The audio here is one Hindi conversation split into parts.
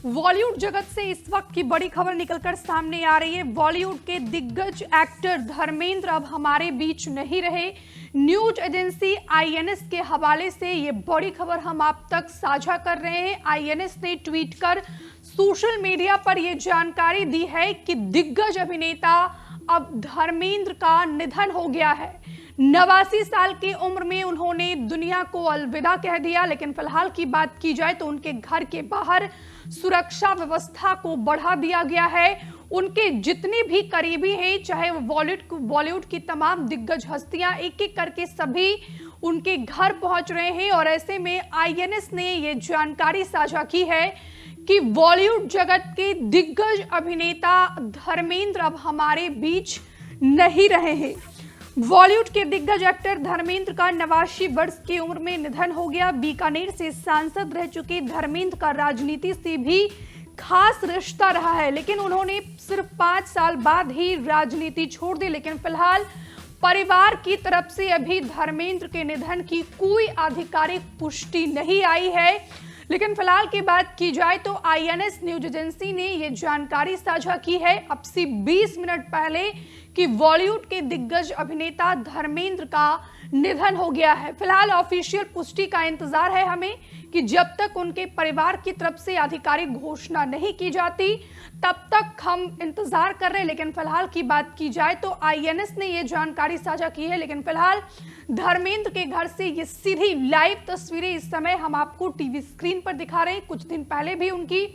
बॉलीवुड जगत से इस वक्त की बड़ी खबर निकलकर सामने आ रही है। बॉलीवुड के दिग्गज एक्टर धर्मेंद्र अब हमारे बीच नहीं रहे। न्यूज एजेंसी आईएनएस के हवाले से ये बड़ी खबर हम आप तक साझा कर रहे हैं। आईएनएस ने ट्वीट कर सोशल मीडिया पर यह जानकारी दी है कि दिग्गज अभिनेता अब धर्मेंद्र का निधन हो गया है। 89 साल की उम्र में उन्होंने दुनिया को अलविदा कह दिया। लेकिन फिलहाल की बात की जाए तो उनके घर के बाहर सुरक्षा व्यवस्था को बढ़ा दिया गया है। उनके जितने भी करीबी हैं, चाहे वो बॉलीवुड की तमाम दिग्गज हस्तियां, एक एक करके सभी उनके घर पहुंच रहे हैं। और ऐसे में आईएनएस ने ये जानकारी साझा की है कि बॉलीवुड जगत के दिग्गज अभिनेता धर्मेंद्र अब हमारे बीच नहीं रहे हैं। बॉलीवुड के दिग्गज एक्टर धर्मेंद्र का 89 वर्ष की उम्र में निधन हो गया। बीकानेर से सांसद रह चुके धर्मेंद्र का राजनीति से भी खास रिश्ता रहा है, लेकिन उन्होंने सिर्फ 5 साल बाद ही राजनीति छोड़ दी। लेकिन फिलहाल परिवार की तरफ से अभी धर्मेंद्र के निधन की कोई आधिकारिक पुष्टि नहीं आई है। लेकिन फिलहाल की बात की जाए तो आईएनएस न्यूज एजेंसी ने यह जानकारी साझा की है अब से 20 मिनट पहले कि बॉलीवुड के दिग्गज अभिनेता धर्मेंद्र का निधन हो गया है। फिलहाल ऑफिशियल पुष्टि का इंतजार है हमें कि जब तक उनके परिवार की तरफ से आधिकारिक घोषणा नहीं की जाती तब तक हम इंतजार कर रहे हैं। लेकिन फिलहाल की बात की जाए तो आईएनएस ने यह जानकारी साझा की है। लेकिन फिलहाल धर्मेंद्र के घर से ये सीधी लाइव तस्वीरें इस समय हम आपको टीवी स्क्रीन पर दिखा रहे हैं। कुछ दिन पहले भी उनकी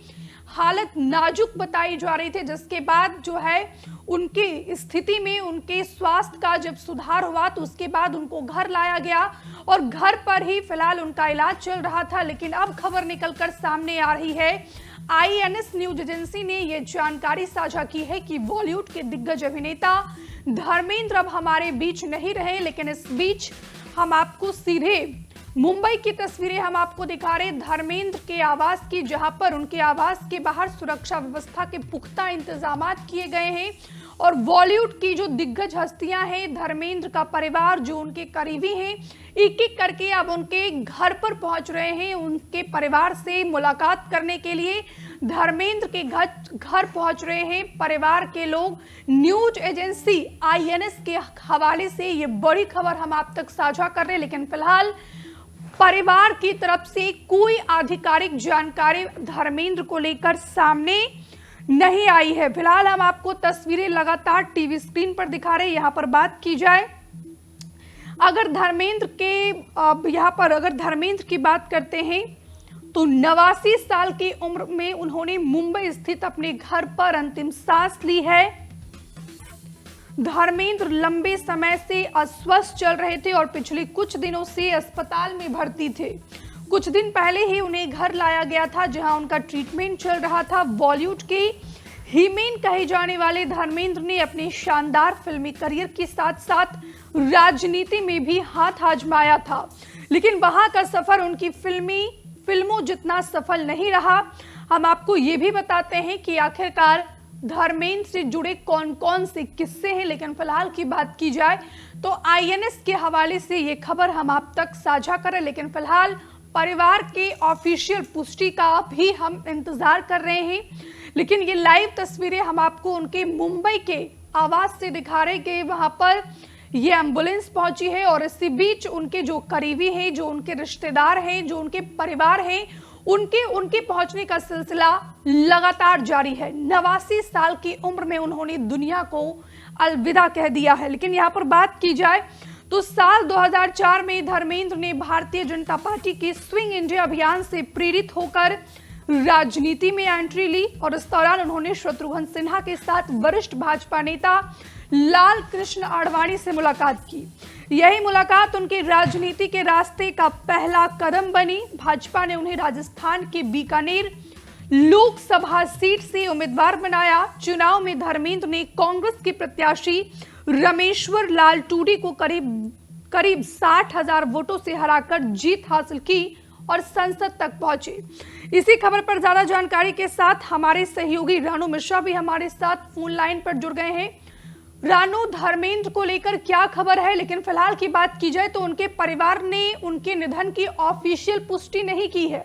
हालत नाजुक बताई जा रही थी, जिसके बाद जो है उनकी स्थिति में उनके स्वास्थ्य का जब सुधार हुआ तो उसके बाद उनको घर लाया गया और घर पर ही फिलहाल उनका इलाज चल रहा था। लेकिन अब खबर निकलकर सामने आ रही है, आईएनएस न्यूज एजेंसी ने यह जानकारी साझा की है कि बॉलीवुड के दिग्गज अभिनेता धर्मेंद्र अब हमारे बीच नहीं रहे। लेकिन इस बीच हम आपको सीधे मुंबई की तस्वीरें हम आपको दिखा रहे धर्मेंद्र के आवास की, जहां पर उनके आवास के बाहर सुरक्षा व्यवस्था के पुख्ता इंतजाम किए गए हैं। और बॉलीवुड की जो दिग्गज हस्तियां हैं, धर्मेंद्र का परिवार जो उनके करीबी हैं, एक एक करके अब उनके घर पर पहुंच रहे हैं। उनके परिवार से मुलाकात करने के लिए धर्मेंद्र के घर पहुंच रहे हैं परिवार के लोग। न्यूज एजेंसी आईएनएस के हवाले से ये बड़ी खबर हम आप तक साझा कर रहे हैं। लेकिन फिलहाल परिवार की तरफ से कोई आधिकारिक जानकारी धर्मेंद्र को लेकर सामने नहीं आई है। फिलहाल हम आपको तस्वीरें लगातार टीवी स्क्रीन पर दिखा रहे हैं। यहां पर बात की जाए अगर धर्मेंद्र की बात करते हैं तो 89 साल की उम्र में उन्होंने मुंबई स्थित अपने घर पर अंतिम सांस ली है। धर्मेंद्र लंबे समय से अस्वस्थ चल रहे थे और पिछले कुछ दिनों से अस्पताल में भर्ती थे। कुछ दिन पहले ही उन्हें घर लाया गया था, जहां उनका ट्रीटमेंट चल रहा था। बॉलीवुड के हीमेन कहे जाने वाले धर्मेंद्र ने अपने शानदार फिल्मी करियर के साथ साथ राजनीति में भी हाथ आजमाया था। लेकिन वहां का सफर उनकी फिल्मों जितना सफल नहीं रहा। हम आपको ये भी बताते हैं कि आखिरकार धर्मेंद्र से जुड़े कौन कौन से किस्से हैं। लेकिन फिलहाल की बात की जाए तो आईएनएस के हवाले से ये खबर हम आप तक साझा करें। लेकिन फिलहाल परिवार के ऑफिशियल पुष्टि का भी हम इंतजार कर रहे हैं। लेकिन ये लाइव तस्वीरें हम आपको उनके मुंबई के आवास से दिखा रहे कि वहां पर ये एम्बुलेंस पहुंची है और इसी बीच उनके जो करीबी हैं, जो उनके रिश्तेदार हैं, जो उनके परिवार हैं, उनके पहुंचने का सिलसिला लगातार जारी है। 89 साल की उम्र में उन्होंने दुनिया को अलविदा कह दिया है। लेकिन यहाँ पर बात की जाए तो साल 2004 में धर्मेंद्र ने भारतीय जनता पार्टी के स्विंग इंडिया अभियान से प्रेरित होकर राजनीति में एंट्री ली और इस दौरान उन्होंने शत्रुघ्न सिन्हा के साथ वरिष्ठ भाजपा नेता लाल कृष्ण आडवाणी से मुलाकात की। यही मुलाकात उनके राजनीति के रास्ते का पहला कदम बनी। भाजपा ने उन्हें राजस्थान के बीकानेर लोकसभा सीट से उम्मीदवार बनाया। चुनाव में धर्मेंद्र ने कांग्रेस के प्रत्याशी रमेश्वर लाल टूडी को करीब 60,000 वोटों से हराकर जीत हासिल की और संसद तक पहुंचे। इसी खबर पर ज्यादा जानकारी के साथ हमारे सहयोगी रानू मिश्रा भी हमारे साथ फोन लाइन पर जुड़ गए हैं। रानू, धर्मेंद्र को लेकर क्या खबर है? लेकिन फिलहाल की बात की जाए तो उनके परिवार ने उनके निधन की ऑफिशियल पुष्टि नहीं की है।